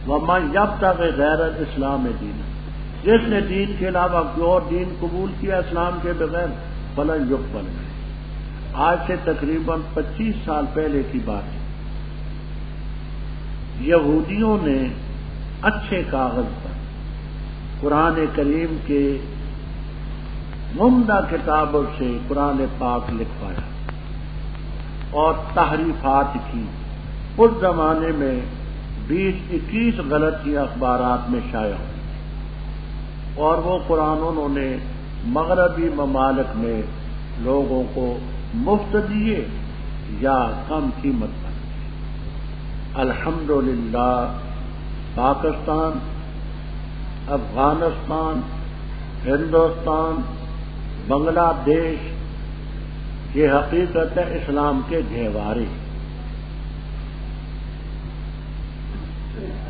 وَمَن يَبْتَغِ غَيْرَ الْإِسْلَامِ دِينًا، جس نے دین کے علاوہ کوئی اور دین قبول کیا اسلام کے بغیر، فَلَن يُقْبَلَ مِنْهُ۔ آج سے تقریباً 25 سال پہلے کی بات ہے، یہودیوں نے اچھے کاغذ پر قرآن کریم کے عمدہ کتابوں سے قرآن پاک لکھوایا اور تحریفات کی۔ اس زمانے میں 20-21 غلطیاں اخبارات میں شائع ہوئی اور وہ قرآن انہوں نے مغربی ممالک میں لوگوں کو مفت دیے یا کم قیمت پر۔ الحمدللہ پاکستان، افغانستان، ہندوستان، بنگلہ دیش یہ حقیقت ہے اسلام کے گہوارے۔